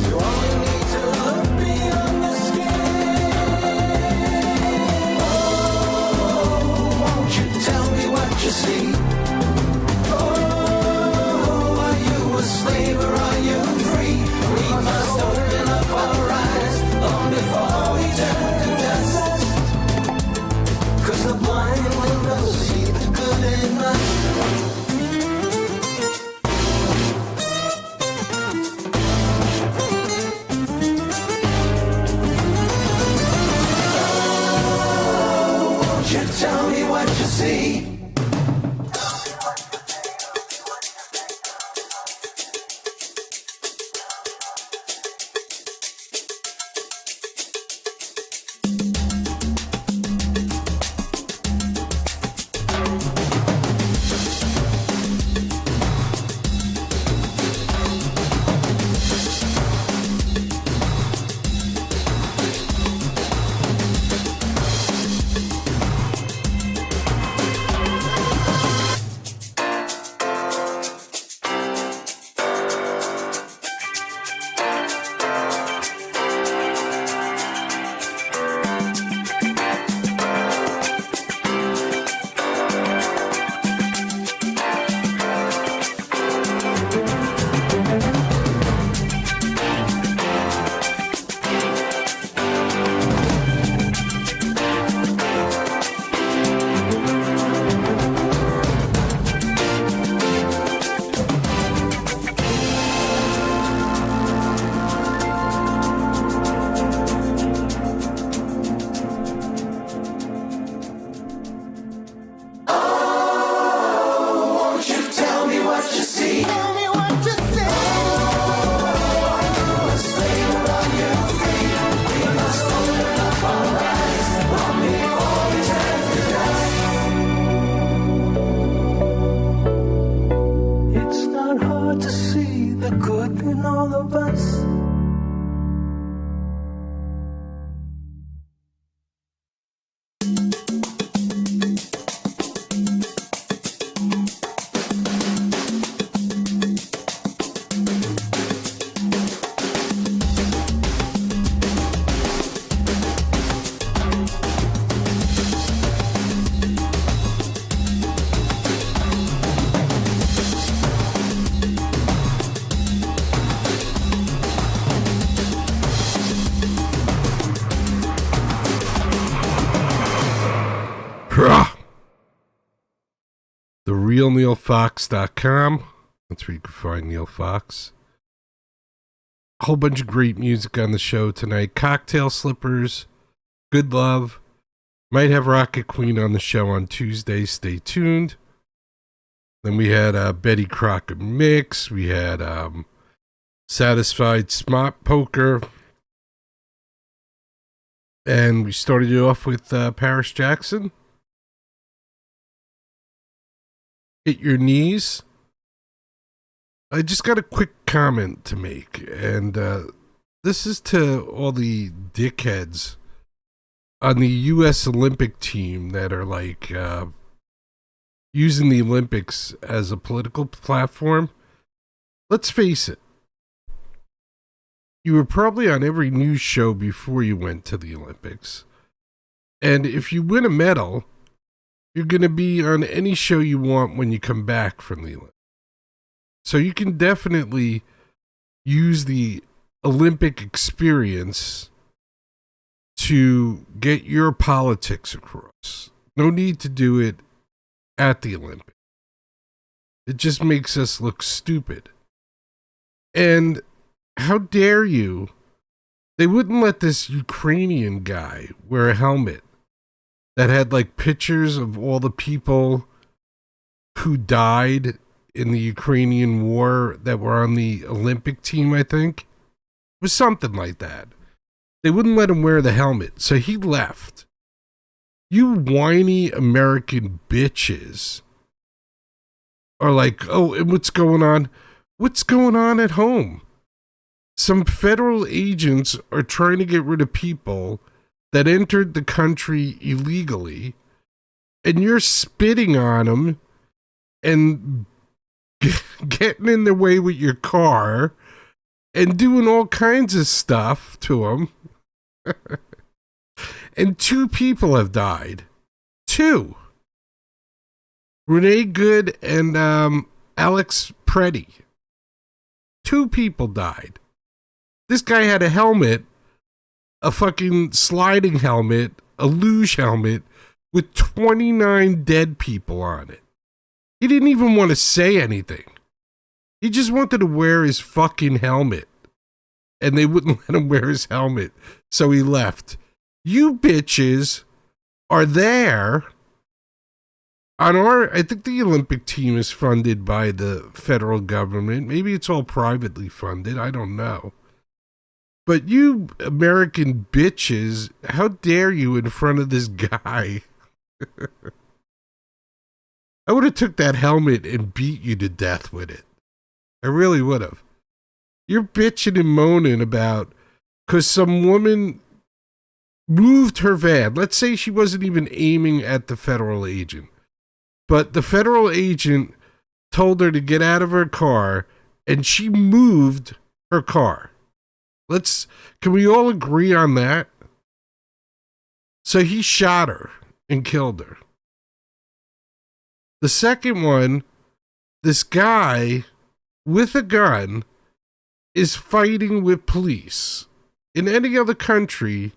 You only need to look beyond the skin. Oh, won't you tell me what you see? Oh, are you a slave or are you free? We must open up our eyes long before we turn to dust, 'cause the blind will never see the good in us. Won't you tell me what you see? to see. see the good in all of us. TheRealNeilFox.com. That's where you can find Neil Fox. A whole bunch of great music on the show tonight. Cocktail Slippers, Good Love. Might have Rocket Queen on the show on Tuesday. Stay tuned. Then we had Betty Crocker Mix. We had Satisfied Smart Poker. And we started it off with Paris Jackson. Hit Your Knees. I just got a quick comment to make, and this is to all the dickheads on the U.S. Olympic team that are like using the Olympics as a political platform. Let's face it. You were probably on every news show before you went to the Olympics. And if you win a medal, you're going to be on any show you want when you come back from the Olympics. So you can definitely use the Olympic experience to get your politics across. No need to do it at the Olympics. It just makes us look stupid. And how dare you? They wouldn't let this Ukrainian guy wear a helmet that had like pictures of all the people who died in the Ukrainian war that were on the Olympic team, I think. It was something like that. They wouldn't let him wear the helmet, so he left. You whiny American bitches are like, oh, and what's going on? What's going on at home? Some federal agents are trying to get rid of people that entered the country illegally, and you're spitting on them and getting in their way with your car and doing all kinds of stuff to them. And 2 people have died. 2. Renee Good and Alex Preddy. 2 people died. This guy had a helmet, a fucking sliding helmet, a luge helmet with 29 dead people on it. He didn't even want to say anything. He just wanted to wear his fucking helmet. And they wouldn't let him wear his helmet. So he left. You bitches are there on our... I think the Olympic team is funded by the federal government. Maybe it's all privately funded. I don't know. But you American bitches, how dare you in front of this guy? I would have took that helmet and beat you to death with it. I really would have. You're bitching and moaning about because some woman moved her van. Let's say she wasn't even aiming at the federal agent, but the federal agent told her to get out of her car and she moved her car. Can we all agree on that? So he shot her and killed her. The second one, this guy with a gun is fighting with police. In any other country,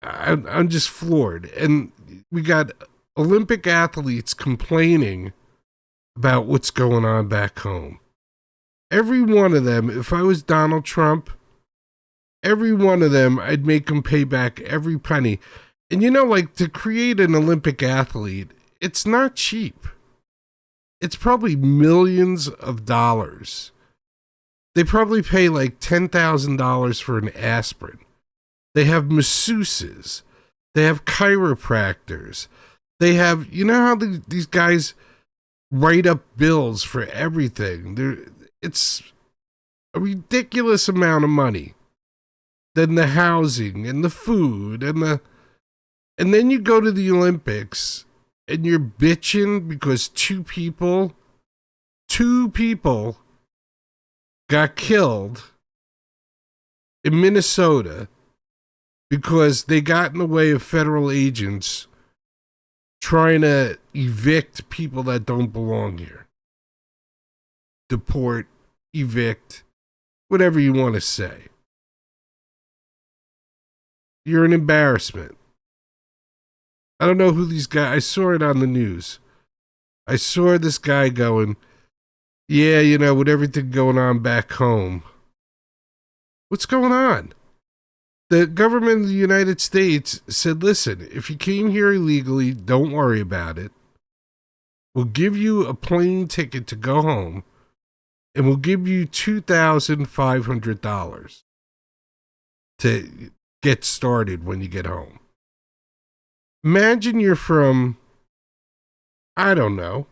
I'm just floored. And we got Olympic athletes complaining about what's going on back home. Every one of them, if I was Donald Trump, every one of them, I'd make them pay back every penny. And you know, like, to create an Olympic athlete, it's not cheap. It's probably millions of dollars. They probably pay like $10,000 for an aspirin. They have masseuses. They have chiropractors. They have, you know how these guys write up bills for everything. It's a ridiculous amount of money. Then the housing and the food and then you go to the Olympics and you're bitching because two people got killed in Minnesota because they got in the way of federal agents trying to evict people that don't belong here. Deport, evict, whatever you want to say. You're an embarrassment. I don't know who these guys... I saw it on the news. I saw this guy going, yeah, you know, with everything going on back home. What's going on? The government of the United States said, listen, if you came here illegally, don't worry about it. We'll give you a plane ticket to go home, and we'll give you $2,500 to get started when you get home. Imagine you're from, I don't know,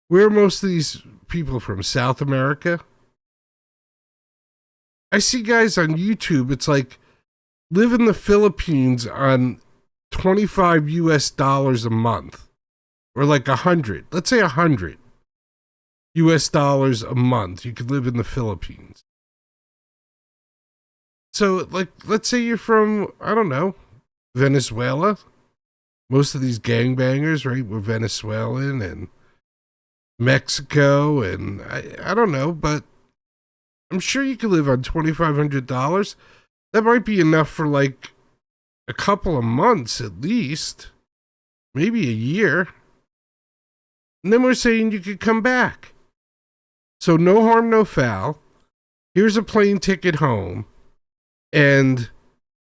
where are most of these people from? South America? I see guys on YouTube, it's like, live in the Philippines on $25 a month. Or like 100. Let's say $100 a month. You could live in the Philippines. So, like, let's say you're from, I don't know, Venezuela. Most of these gangbangers, right, were Venezuelan and Mexico and I don't know, but I'm sure you could live on $2,500. That might be enough for like a couple of months at least, maybe a year. And then we're saying you could come back. So no harm, no foul. Here's a plane ticket home, and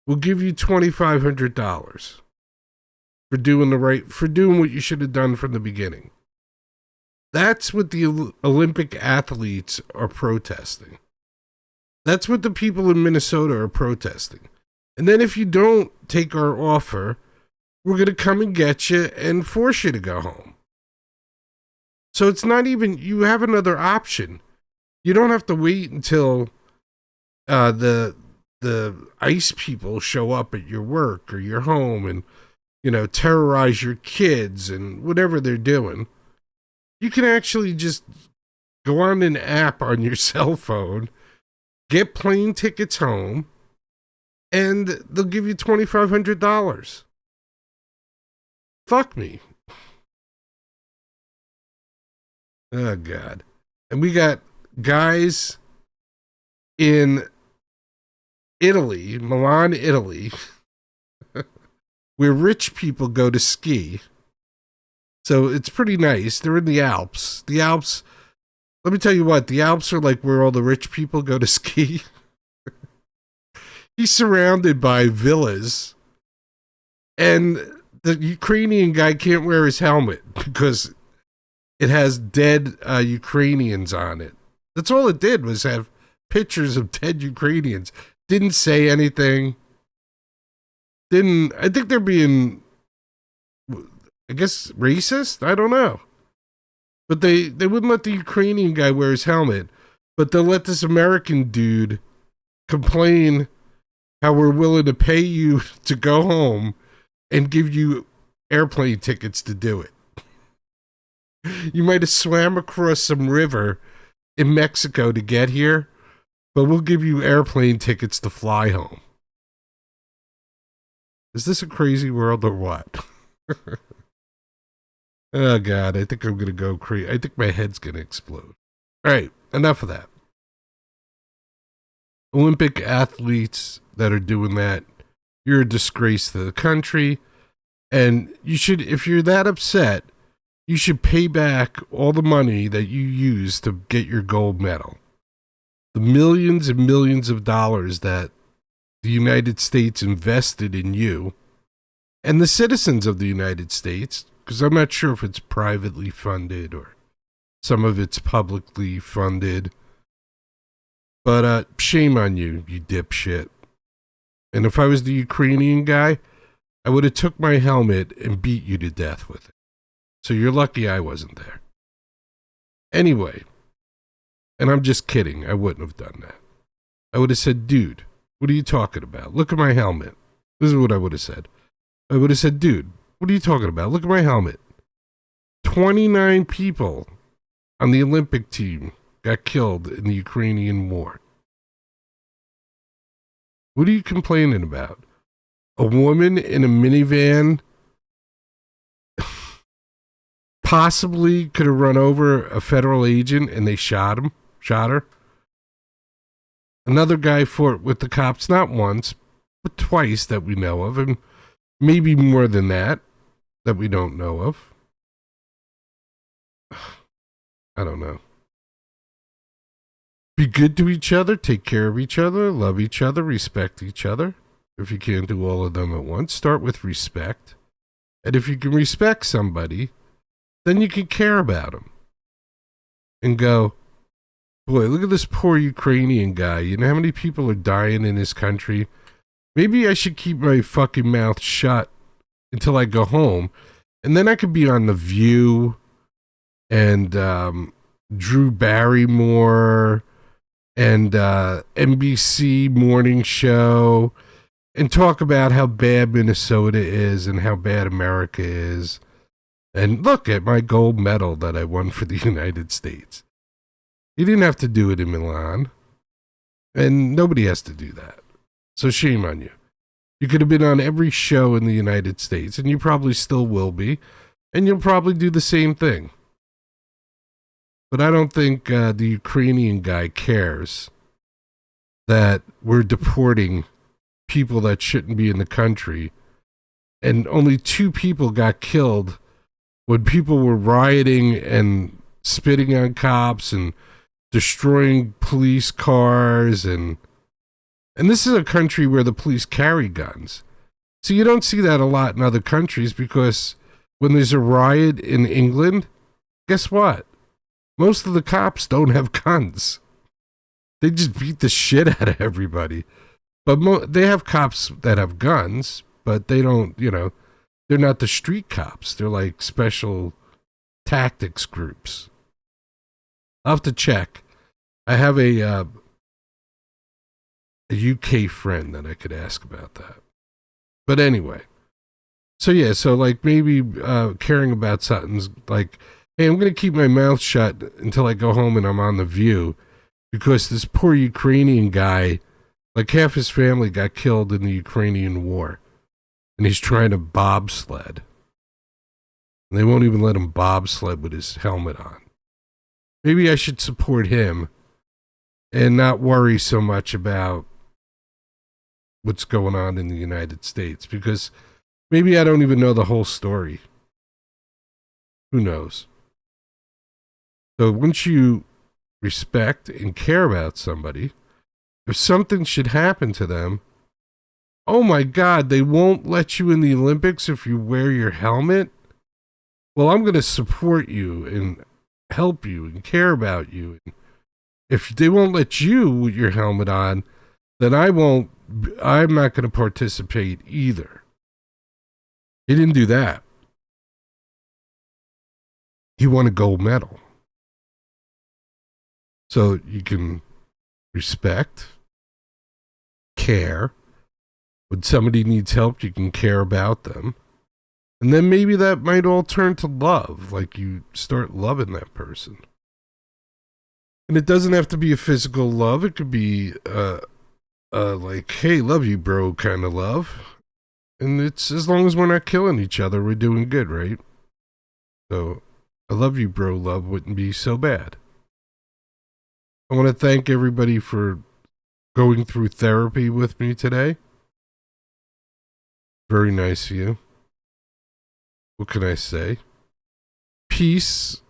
we'll give you $2,500 for doing what you should have done from the beginning. That's what the Olympic athletes are protesting. That's what the people in Minnesota are protesting. And then if you don't take our offer, we're going to come and get you and force you to go home. So it's not even, you have another option. You don't have to wait until the ICE people show up at your work or your home and, you know, terrorize your kids and whatever they're doing. You can actually just go on an app on your cell phone, get plane tickets home, and they'll give you $2,500. Fuck me. Oh, God. And we got guys in Italy, Milan, Italy, where rich people go to ski. So it's pretty nice. They're in the Alps. The Alps, let me tell you what, the Alps are like where all the rich people go to ski. He's surrounded by villas, and the Ukrainian guy can't wear his helmet because it has dead Ukrainians on it. That's all it did, was have pictures of dead Ukrainians. Didn't say anything. I think they're being, I guess, racist? I don't know. But they wouldn't let the Ukrainian guy wear his helmet, but they'll let this American dude complain how we're willing to pay you to go home and give you airplane tickets to do it. You might have swam across some river in Mexico to get here, but we'll give you airplane tickets to fly home. Is this a crazy world or what? Oh, God, I think I'm going to go crazy. I think my head's going to explode. All right, enough of that. Olympic athletes that are doing that, you're a disgrace to the country. And you should, if you're that upset, you should pay back all the money that you used to get your gold medal. The millions and millions of dollars that the United States invested in you and the citizens of the United States, because I'm not sure if it's privately funded or some of it's publicly funded. But shame on you, you dipshit. And if I was the Ukrainian guy, I would have took my helmet and beat you to death with it. So you're lucky I wasn't there. Anyway, and I'm just kidding. I wouldn't have done that. I would have said, dude, what are you talking about? Look at my helmet. This is what I would have said. I would have said, dude, what are you talking about? Look at my helmet. 29 people on the Olympic team got killed in the Ukrainian war. What are you complaining about? A woman in a minivan possibly could have run over a federal agent and they shot her. Another guy fought with the cops not once, but twice that we know of, and maybe more than that we don't know of. I don't know. Be good to each other, take care of each other, love each other, respect each other. If you can't do all of them at once, start with respect. And if you can respect somebody, then you can care about them. And go, boy, look at this poor Ukrainian guy. You know how many people are dying in this country? Maybe I should keep my fucking mouth shut until I go home. And then I could be on The View and Drew Barrymore and NBC Morning Show and talk about how bad Minnesota is and how bad America is. And look at my gold medal that I won for the United States. You didn't have to do it in Milan. And nobody has to do that. So shame on you. You could have been on every show in the United States, and you probably still will be. And you'll probably do the same thing. But I don't think the Ukrainian guy cares that we're deporting people that shouldn't be in the country. And only 2 people got killed when people were rioting and spitting on cops and destroying police cars. And this is a country where the police carry guns. So you don't see that a lot in other countries because when there's a riot in England, guess what? Most of the cops don't have guns. They just beat the shit out of everybody. But they have cops that have guns, but they don't, they're not the street cops. They're like special tactics groups. I'll have to check. I have a UK friend that I could ask about that. But anyway. So like maybe caring about something's like, hey, I'm going to keep my mouth shut until I go home and I'm on The View because this poor Ukrainian guy, like half his family got killed in the Ukrainian war. And he's trying to bobsled. And they won't even let him bobsled with his helmet on. Maybe I should support him and not worry so much about what's going on in the United States because maybe I don't even know the whole story. Who knows? So once you respect and care about somebody, if something should happen to them, oh my God, they won't let you in the Olympics if you wear your helmet? Well, I'm going to support you and help you and care about you. If they won't let you with your helmet on, then I'm not going to participate either. He didn't do that. He won a gold medal. So you can respect, care. When somebody needs help, you can care about them. And then maybe that might all turn to love, like you start loving that person. And it doesn't have to be a physical love. It could be like, hey, love you, bro, kind of love. And it's as long as we're not killing each other, we're doing good, right? So I love you, bro, love wouldn't be so bad. I want to thank everybody for going through therapy with me today. Very nice of you. What can I say? Peace.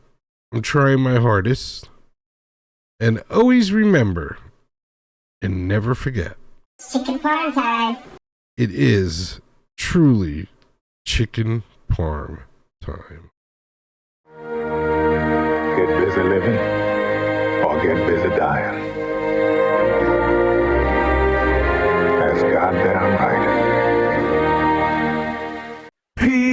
I'm trying my hardest. And always remember and never forget. Chicken parm time. It is truly chicken parm time. Get busy living or get busy dying. That's goddamn right. Peace.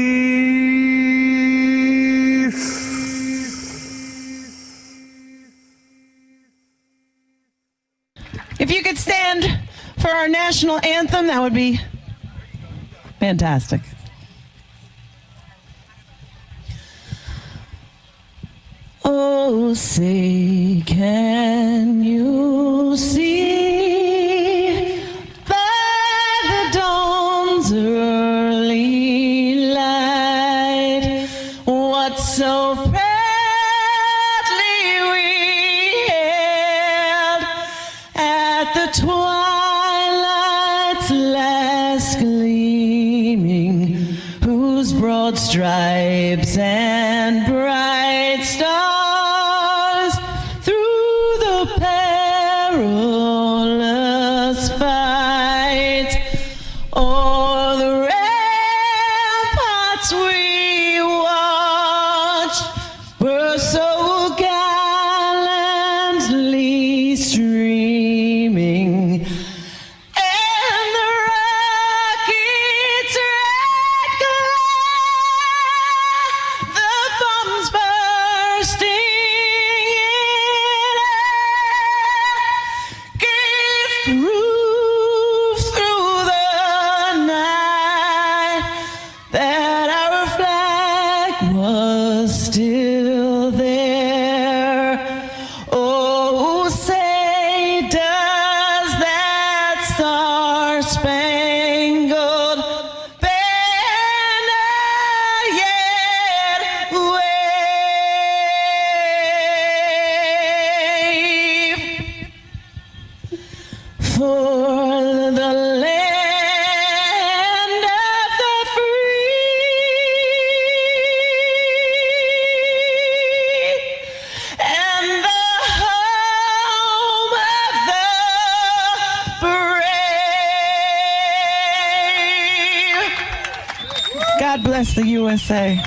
If you could stand for our national anthem, that would be fantastic. Oh, say, can you see by the dawn's early light what so proudly we hailed at the twilight's last gleaming, whose broad stripes and bright stars through the perilous fight o'er the ramparts we watched were so gallantly streaming, and the rocket's red glare, the bombs bursting in air, gave proof through the night that our flag was still there. Oh, say, does that star-spangled banner yet wave for the land of the free and the home of the brave? God bless the USA.